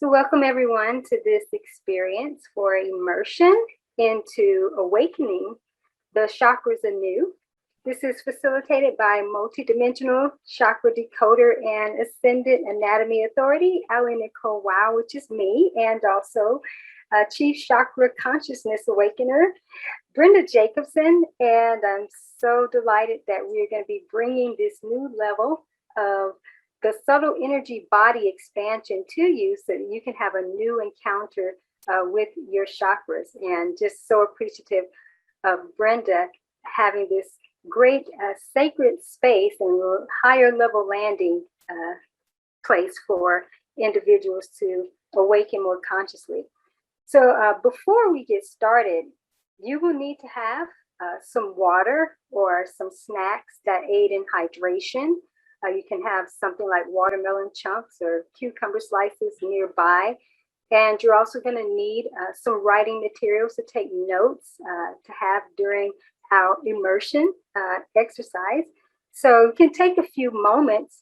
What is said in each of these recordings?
So welcome everyone to this experience for immersion into awakening the chakras anew. This is facilitated by multidimensional chakra decoder and ascended anatomy authority, AliNICOLE, wow, which is me, and also Chief Chakra Consciousness Awakener, Brenda Jacobson. And I'm so delighted that we're going to be bringing this new level of the subtle energy body expansion to you so that you can have a new encounter with your chakras. And just so appreciative of Brenda having this great sacred space and higher level landing place for individuals to awaken more consciously. So before we get started, you will need to have some water or some snacks that aid in hydration. You can have something like watermelon chunks or cucumber slices nearby. And you're also going to need some writing materials to take notes to have during our immersion exercise. So you can take a few moments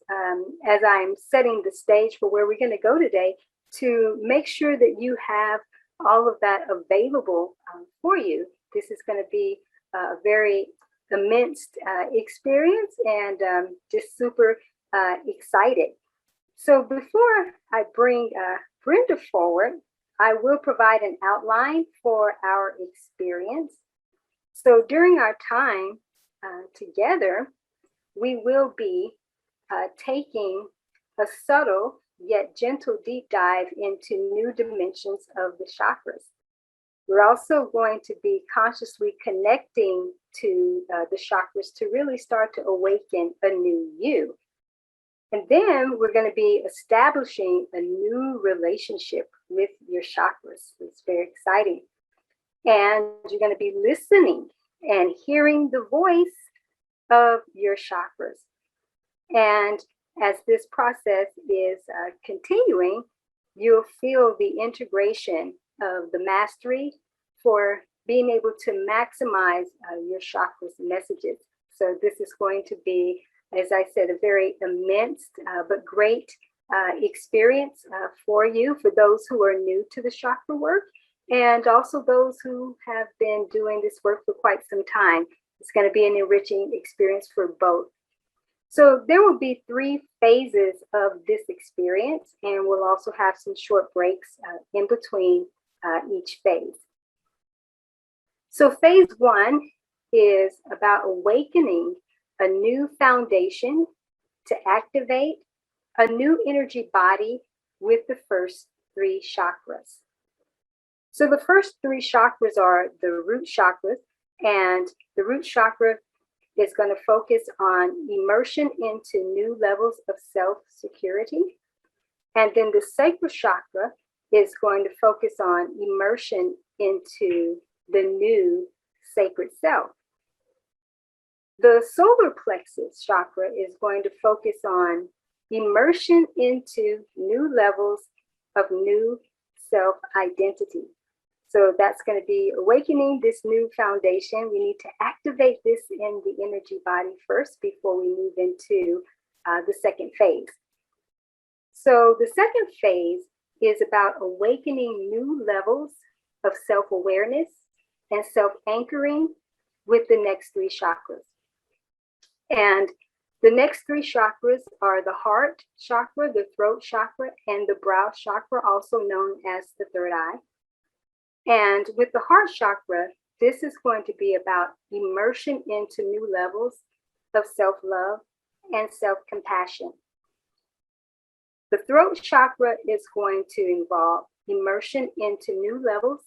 as I'm setting the stage for where we're going to go today to make sure that you have all of that available for you. This is going to be a very immense experience and just super excited. So before I bring Brenda forward, I will provide an outline for our experience. So during our time together, we will be taking a subtle yet gentle deep dive into new dimensions of the chakras. We're also going to be consciously connecting to the chakras to really start to awaken a new you. And then we're going to be establishing a new relationship with your chakras. It's very exciting. And you're going to be listening and hearing the voice of your chakras. And as this process is continuing, you'll feel the integration of the mastery for being able to maximize your chakras messages. So this is going to be, as I said, a very immense but great experience for you, for those who are new to the chakra work, and also those who have been doing this work for quite some time. It's going to be an enriching experience for both. So there will be 3 phases of this experience, and we'll also have some short breaks in between each phase. So phase 1 is about awakening a new foundation to activate a new energy body with the first 3 chakras. So the first 3 chakras are the root chakras, and the root chakra is going to focus on immersion into new levels of self-security. And then the sacral chakra is going to focus on immersion into the new sacred self. The solar plexus chakra is going to focus on immersion into new levels of new self-identity. So that's going to be awakening this new foundation. We need to activate this in the energy body first before we move into the second phase. So the second phase is about awakening new levels of self-awareness and self-anchoring with the next 3 chakras. And the next 3 chakras are the heart chakra, the throat chakra, and the brow chakra, also known as the third eye. And with the heart chakra, this is going to be about immersion into new levels of self-love and self-compassion. The throat chakra is going to involve immersion into new levels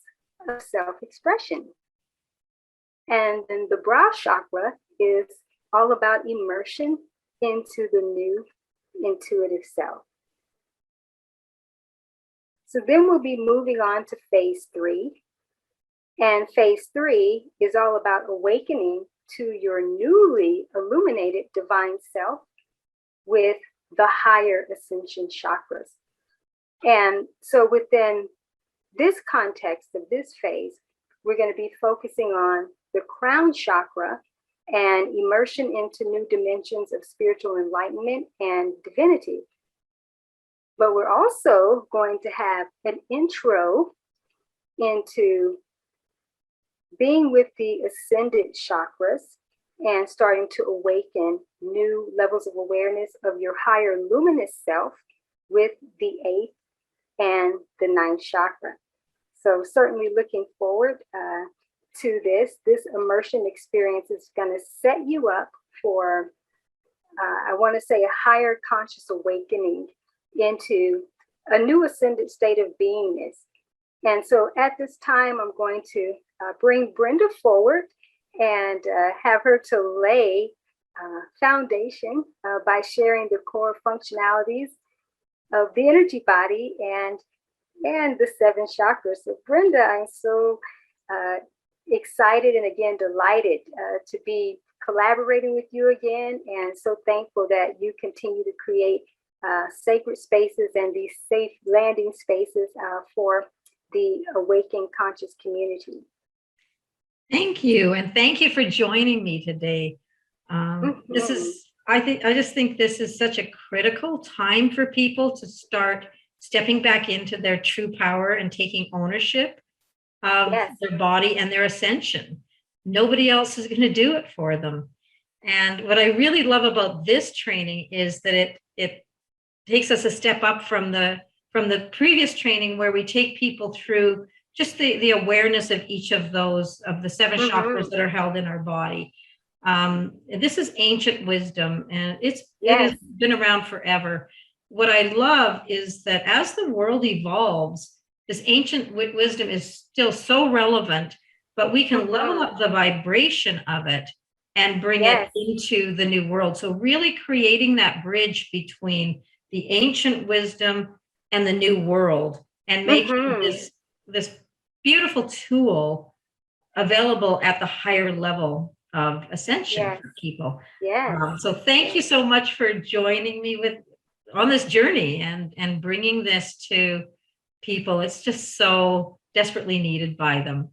of self-expression. And then the brow chakra is all about immersion into the new intuitive self. So then we'll be moving on to phase 3. And phase 3 is all about awakening to your newly illuminated divine self with the higher ascension chakras. And so within this context of this phase, we're going to be focusing on the crown chakra and immersion into new dimensions of spiritual enlightenment and divinity. but we're also going to have an intro into being with the ascended chakras and starting to awaken new levels of awareness of your higher luminous self with the 8th and the 9th chakra. So certainly looking forward to this. This immersion experience is going to set you up for, I want to say, a higher conscious awakening into a new ascended state of beingness. And so at this time, I'm going to bring Brenda forward and have her to lay foundation by sharing the core functionalities of the energy body and the 7 chakras. So Brenda, I'm so excited and again delighted to be collaborating with you again, and so thankful that you continue to create sacred spaces and these safe landing spaces for the Awaken Conscious community. Thank you, and thank you for joining me today. This is, I just think this is such a critical time for people to start stepping back into their true power and taking ownership of their body and their ascension. Nobody else is going to do it for them. And what I really love about this training is that it takes us a step up from the previous training, where we take people through just the awareness of each of those, of the 7 chakras that are held in our body. This is ancient wisdom, and it has been around forever. What I love is that as the world evolves, this ancient wisdom is still so relevant, but we can level up the vibration of it and bring it into the new world. So really creating that bridge between the ancient wisdom and the new world, and making this beautiful tool available at the higher level of ascension for people. So thank you so much for joining me on this journey and bringing this to people. It's just so desperately needed by them.